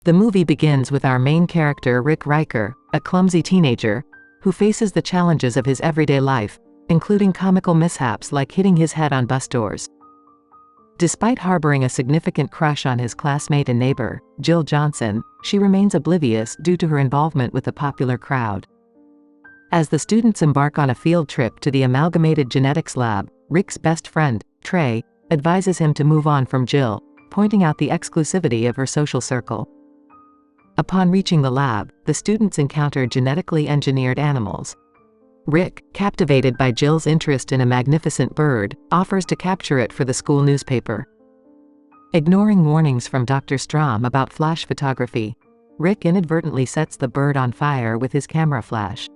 The movie begins with our main character Rick Riker, a clumsy teenager, who faces the challenges of his everyday life, including comical mishaps like hitting his head on bus doors. Despite harboring a significant crush on his classmate and neighbor, Jill Johnson, she remains oblivious due to her involvement with the popular crowd. As the students embark on a field trip to the Amalgamated genetics lab, Rick's best friend, Trey, advises him to move on from Jill, pointing out the exclusivity of her social circle. Upon reaching the lab, the students encounter genetically engineered animals. Rick, captivated by Jill's interest in a magnificent bird, offers to capture it for the school newspaper. Ignoring warnings from Dr. Strom about flash photography, Rick inadvertently sets the bird on fire with his camera flash.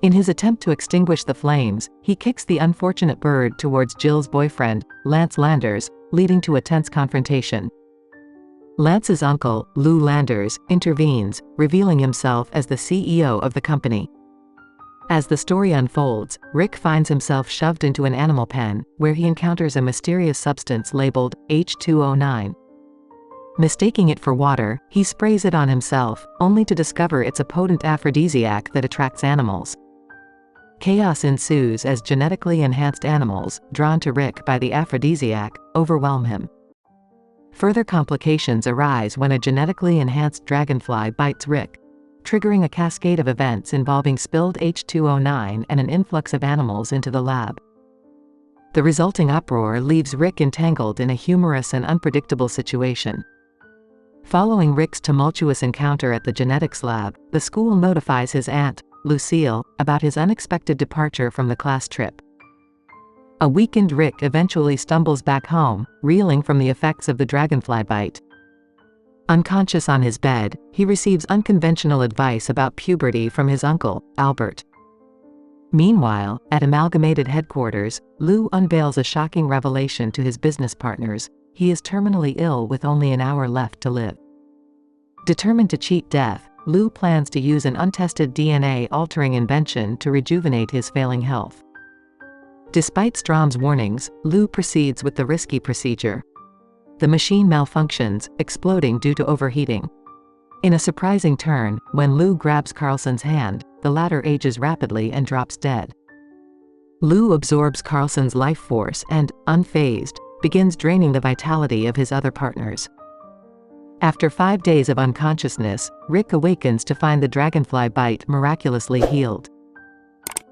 In his attempt to extinguish the flames, he kicks the unfortunate bird towards Jill's boyfriend, Lance Landers, leading to a tense confrontation. Lance's uncle, Lou Landers, intervenes, revealing himself as the CEO of the company. As the story unfolds, Rick finds himself shoved into an animal pen, where he encounters a mysterious substance labeled H2O9. Mistaking it for water, he sprays it on himself, only to discover it's a potent aphrodisiac that attracts animals. Chaos ensues as genetically enhanced animals, drawn to Rick by the aphrodisiac, overwhelm him. Further complications arise when a genetically enhanced dragonfly bites Rick, triggering a cascade of events involving spilled H2O9 and an influx of animals into the lab. The resulting uproar leaves Rick entangled in a humorous and unpredictable situation. Following Rick's tumultuous encounter at the genetics lab, the school notifies his aunt, Lucille, about his unexpected departure from the class trip. A weakened Rick eventually stumbles back home, reeling from the effects of the dragonfly bite. Unconscious on his bed, he receives unconventional advice about puberty from his uncle, Albert. Meanwhile, at Amalgamated headquarters, Lou unveils a shocking revelation to his business partners: he is terminally ill with only an hour left to live. Determined to cheat death, Lou plans to use an untested DNA-altering invention to rejuvenate his failing health. Despite Strom's warnings, Lou proceeds with the risky procedure. The machine malfunctions, exploding due to overheating. In a surprising turn, when Lou grabs Carlson's hand, the latter ages rapidly and drops dead. Lou absorbs Carlson's life force and, unfazed, begins draining the vitality of his other partners. After 5 days of unconsciousness, Rick awakens to find the dragonfly bite miraculously healed.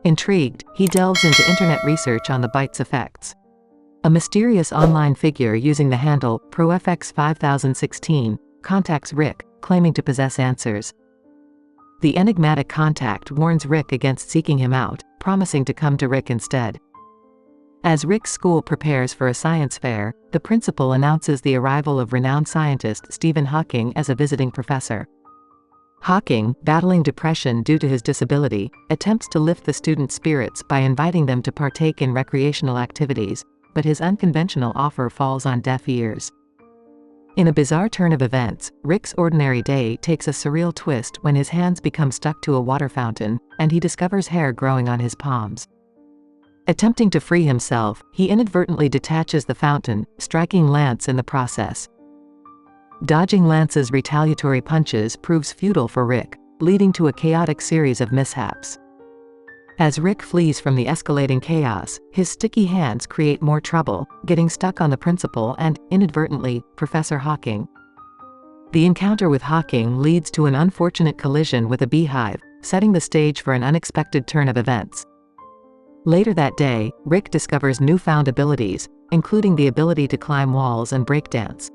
Intrigued, he delves into internet research on the bite's effects. A mysterious online figure using the handle ProFX5016 contacts Rick, claiming to possess answers. The enigmatic contact warns Rick against seeking him out, promising to come to Rick instead. As Rick's school prepares for a science fair, the principal announces the arrival of renowned scientist Stephen Hawking as a visiting professor. Hawking, battling depression due to his disability, attempts to lift the students' spirits by inviting them to partake in recreational activities, but his unconventional offer falls on deaf ears. In a bizarre turn of events, Rick's ordinary day takes a surreal twist when his hands become stuck to a water fountain, and he discovers hair growing on his palms. Attempting to free himself, he inadvertently detaches the fountain, striking Lance in the process. Dodging Lance's retaliatory punches proves futile for Rick, leading to a chaotic series of mishaps. As Rick flees from the escalating chaos, his sticky hands create more trouble, getting stuck on the principal and, inadvertently, Professor Hawking. The encounter with Hawking leads to an unfortunate collision with a beehive, setting the stage for an unexpected turn of events. Later that day, Rick discovers newfound abilities, including the ability to climb walls and breakdance.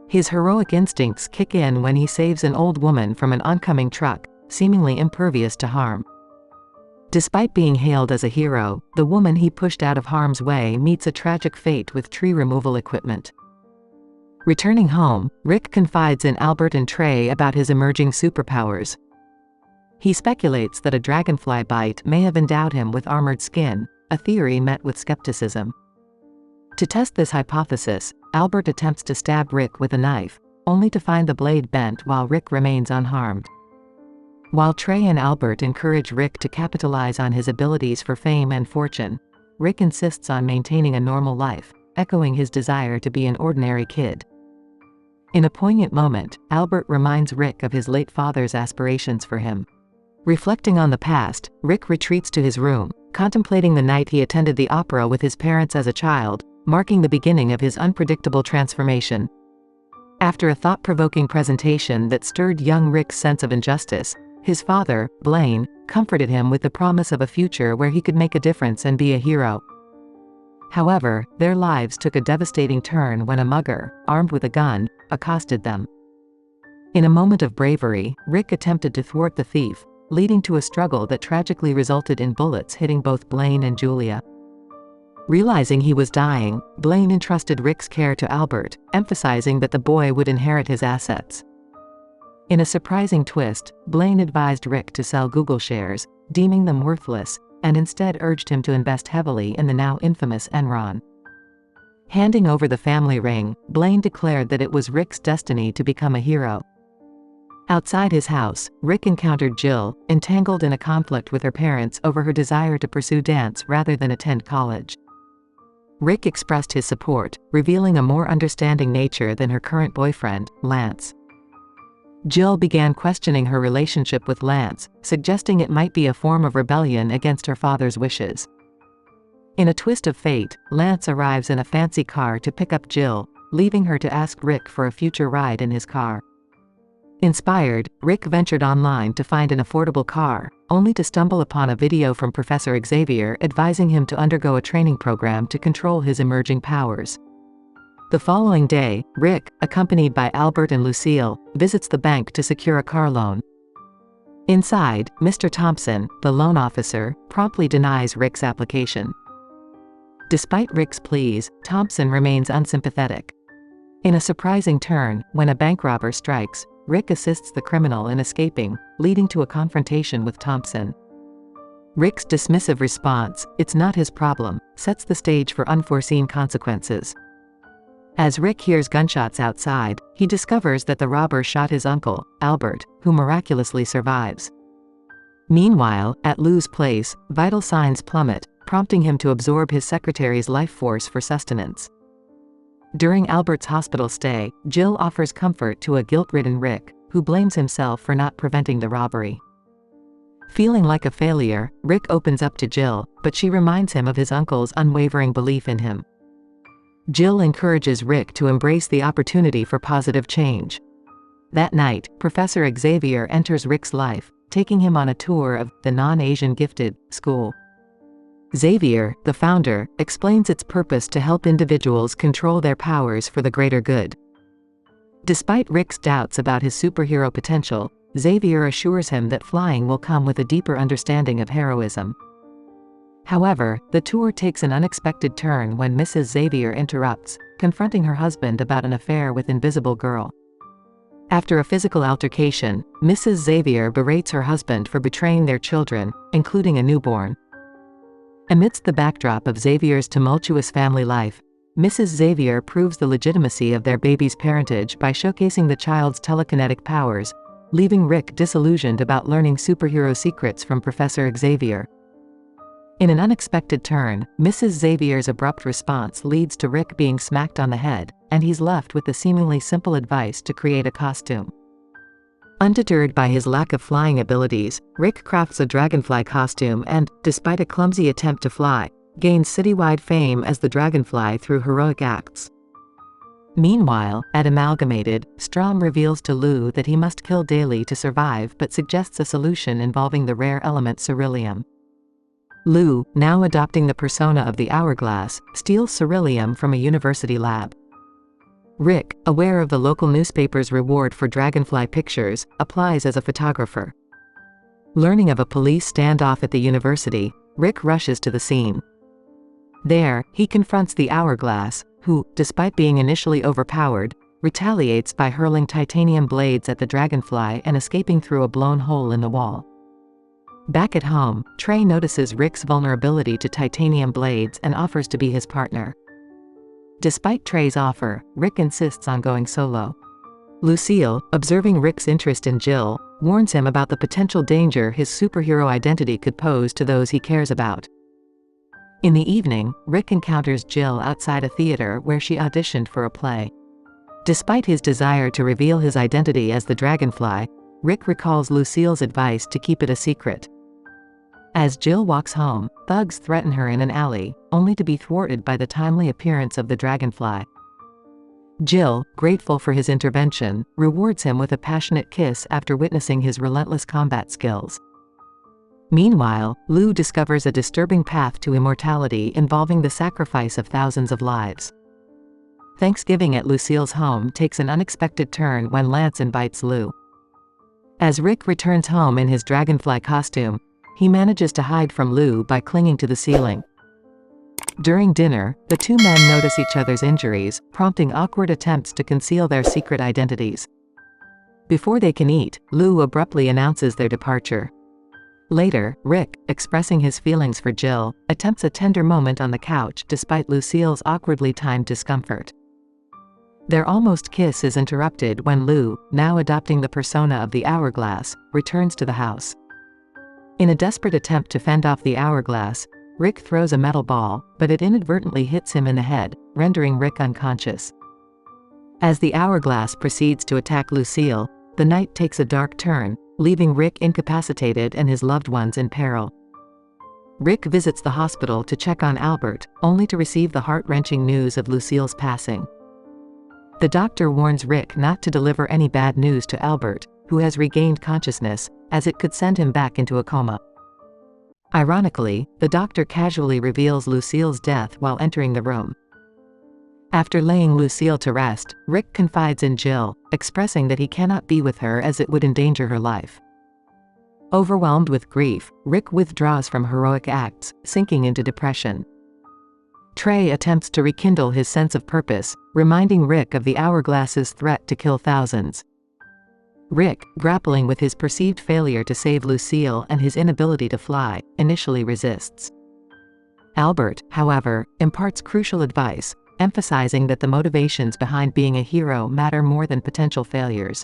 His heroic instincts kick in when he saves an old woman from an oncoming truck, seemingly impervious to harm. Despite being hailed as a hero, the woman he pushed out of harm's way meets a tragic fate with tree removal equipment. Returning home, Rick confides in Albert and Trey about his emerging superpowers. He speculates that a dragonfly bite may have endowed him with armored skin, a theory met with skepticism. To test this hypothesis, Albert attempts to stab Rick with a knife, only to find the blade bent while Rick remains unharmed. While Trey and Albert encourage Rick to capitalize on his abilities for fame and fortune, Rick insists on maintaining a normal life, echoing his desire to be an ordinary kid. In a poignant moment, Albert reminds Rick of his late father's aspirations for him. Reflecting on the past, Rick retreats to his room, contemplating the night he attended the opera with his parents as a child, marking the beginning of his unpredictable transformation. After a thought-provoking presentation that stirred young Rick's sense of injustice, his father, Blaine, comforted him with the promise of a future where he could make a difference and be a hero. However, their lives took a devastating turn when a mugger, armed with a gun, accosted them. In a moment of bravery, Rick attempted to thwart the thief, leading to a struggle that tragically resulted in bullets hitting both Blaine and Julia. Realizing he was dying, Blaine entrusted Rick's care to Albert, emphasizing that the boy would inherit his assets. In a surprising twist, Blaine advised Rick to sell Google shares, deeming them worthless, and instead urged him to invest heavily in the now infamous Enron. Handing over the family ring, Blaine declared that it was Rick's destiny to become a hero. Outside his house, Rick encountered Jill, entangled in a conflict with her parents over her desire to pursue dance rather than attend college. Rick expressed his support, revealing a more understanding nature than her current boyfriend, Lance. Jill began questioning her relationship with Lance, suggesting it might be a form of rebellion against her father's wishes. In a twist of fate, Lance arrives in a fancy car to pick up Jill, leaving her to ask Rick for a future ride in his car. Inspired, Rick ventured online to find an affordable car, only to stumble upon a video from Professor Xavier advising him to undergo a training program to control his emerging powers. The following day, Rick, accompanied by Albert and Lucille, visits the bank to secure a car loan. Inside, Mr. Thompson, the loan officer, promptly denies Rick's application. Despite Rick's pleas, Thompson remains unsympathetic. In a surprising turn, when a bank robber strikes, Rick assists the criminal in escaping, leading to a confrontation with Thompson. Rick's dismissive response, "It's not his problem," sets the stage for unforeseen consequences. As Rick hears gunshots outside, he discovers that the robber shot his uncle, Albert, who miraculously survives. Meanwhile, at Lou's place, vital signs plummet, prompting him to absorb his secretary's life force for sustenance. During Albert's hospital stay, Jill offers comfort to a guilt-ridden Rick, who blames himself for not preventing the robbery. Feeling like a failure, Rick opens up to Jill, but she reminds him of his uncle's unwavering belief in him. Jill encourages Rick to embrace the opportunity for positive change. That night, Professor Xavier enters Rick's life, taking him on a tour of the non-Asian gifted school. Xavier, the founder, explains its purpose to help individuals control their powers for the greater good. Despite Rick's doubts about his superhero potential, Xavier assures him that flying will come with a deeper understanding of heroism. However, the tour takes an unexpected turn when Mrs. Xavier interrupts, confronting her husband about an affair with Invisible Girl. After a physical altercation, Mrs. Xavier berates her husband for betraying their children, including a newborn. Amidst the backdrop of Xavier's tumultuous family life, Mrs. Xavier proves the legitimacy of their baby's parentage by showcasing the child's telekinetic powers, leaving Rick disillusioned about learning superhero secrets from Professor Xavier. In an unexpected turn, Mrs. Xavier's abrupt response leads to Rick being smacked on the head, and he's left with the seemingly simple advice to create a costume. Undeterred by his lack of flying abilities, Rick crafts a dragonfly costume and, despite a clumsy attempt to fly, gains citywide fame as the Dragonfly through heroic acts. Meanwhile, at Amalgamated, Strom reveals to Lou that he must kill daily to survive but suggests a solution involving the rare element beryllium. Lou, now adopting the persona of the Hourglass, steals beryllium from a university lab. Rick, aware of the local newspaper's reward for dragonfly pictures, applies as a photographer. Learning of a police standoff at the university, Rick rushes to the scene. There, he confronts the Hourglass, who, despite being initially overpowered, retaliates by hurling titanium blades at the dragonfly and escaping through a blown hole in the wall. Back at home, Trey notices Rick's vulnerability to titanium blades and offers to be his partner. Despite Trey's offer, Rick insists on going solo. Lucille, observing Rick's interest in Jill, warns him about the potential danger his superhero identity could pose to those he cares about. In the evening, Rick encounters Jill outside a theater where she auditioned for a play. Despite his desire to reveal his identity as the Dragonfly, Rick recalls Lucille's advice to keep it a secret. As Jill walks home, thugs threaten her in an alley, only to be thwarted by the timely appearance of the Dragonfly. Jill, grateful for his intervention, rewards him with a passionate kiss after witnessing his relentless combat skills. Meanwhile, Lou discovers a disturbing path to immortality involving the sacrifice of thousands of lives. Thanksgiving at Lucille's home takes an unexpected turn when Lance invites Lou. As Rick returns home in his Dragonfly costume, he manages to hide from Lou by clinging to the ceiling. During dinner, the two men notice each other's injuries, prompting awkward attempts to conceal their secret identities. Before they can eat, Lou abruptly announces their departure. Later, Rick, expressing his feelings for Jill, attempts a tender moment on the couch despite Lucille's awkwardly timed discomfort. Their almost kiss is interrupted when Lou, now adopting the persona of the Hourglass, returns to the house. In a desperate attempt to fend off the Hourglass, Rick throws a metal ball, but it inadvertently hits him in the head, rendering Rick unconscious. As the Hourglass proceeds to attack Lucille, the night takes a dark turn, leaving Rick incapacitated and his loved ones in peril. Rick visits the hospital to check on Albert, only to receive the heart-wrenching news of Lucille's passing. The doctor warns Rick not to deliver any bad news to Albert, who has regained consciousness, as it could send him back into a coma. Ironically, the doctor casually reveals Lucille's death while entering the room. After laying Lucille to rest, Rick confides in Jill, expressing that he cannot be with her as it would endanger her life. Overwhelmed with grief, Rick withdraws from heroic acts, sinking into depression. Trey attempts to rekindle his sense of purpose, reminding Rick of the Hourglass's threat to kill thousands. Rick, grappling with his perceived failure to save Lucille and his inability to fly, initially resists. Albert, however, imparts crucial advice, emphasizing that the motivations behind being a hero matter more than potential failures.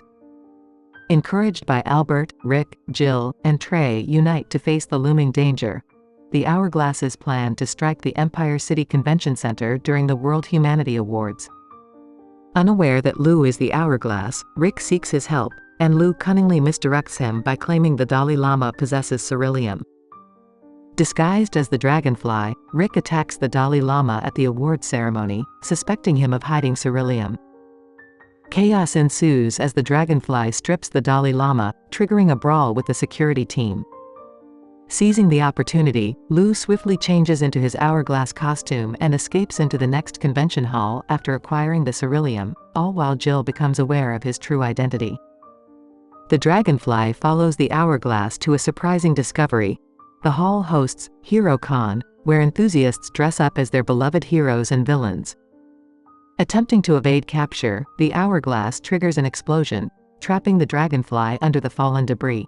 Encouraged by Albert, Rick, Jill, and Trey unite to face the looming danger. The Hourglasses plan to strike the Empire City Convention Center during the World Humanity Awards. Unaware that Lou is the Hourglass, Rick seeks his help, and Lou cunningly misdirects him by claiming the Dalai Lama possesses Ceruleum. Disguised as the Dragonfly, Rick attacks the Dalai Lama at the awards ceremony, suspecting him of hiding Ceruleum. Chaos ensues as the Dragonfly strips the Dalai Lama, triggering a brawl with the security team. Seizing the opportunity, Lou swiftly changes into his Hourglass costume and escapes into the next convention hall after acquiring the Ceruleum, all while Jill becomes aware of his true identity. The Dragonfly follows the Hourglass to a surprising discovery. The hall hosts HeroCon, where enthusiasts dress up as their beloved heroes and villains. Attempting to evade capture, the Hourglass triggers an explosion, trapping the Dragonfly under the fallen debris.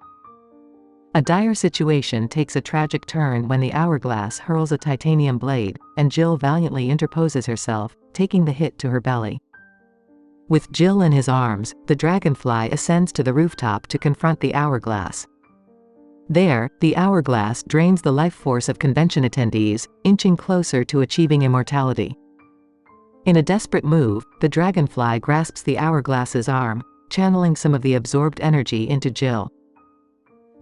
A dire situation takes a tragic turn when the Hourglass hurls a titanium blade, and Jill valiantly interposes herself, taking the hit to her belly. With Jill in his arms, the Dragonfly ascends to the rooftop to confront the Hourglass. There, the Hourglass drains the life force of convention attendees, inching closer to achieving immortality. In a desperate move, the Dragonfly grasps the Hourglass's arm, channeling some of the absorbed energy into Jill.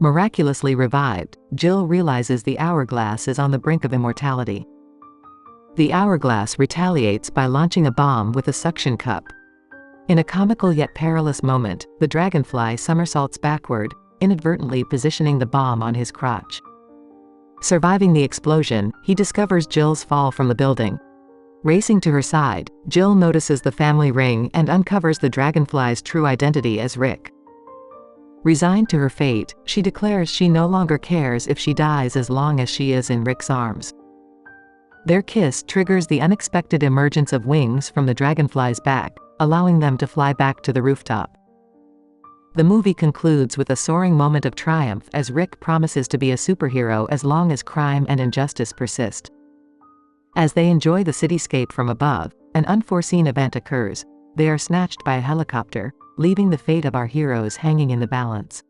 Miraculously revived, Jill realizes the Hourglass is on the brink of immortality. The Hourglass retaliates by launching a bomb with a suction cup. In a comical yet perilous moment, the Dragonfly somersaults backward, inadvertently positioning the bomb on his crotch. Surviving the explosion, he discovers Jill's fall from the building. Racing to her side, Jill notices the family ring and uncovers the Dragonfly's true identity as Rick. Resigned to her fate, she declares she no longer cares if she dies as long as she is in Rick's arms. Their kiss triggers the unexpected emergence of wings from the Dragonfly's back, allowing them to fly back to the rooftop. The movie concludes with a soaring moment of triumph as Rick promises to be a superhero as long as crime and injustice persist. As they enjoy the cityscape from above, an unforeseen event occurs. They are snatched by a helicopter, leaving the fate of our heroes hanging in the balance.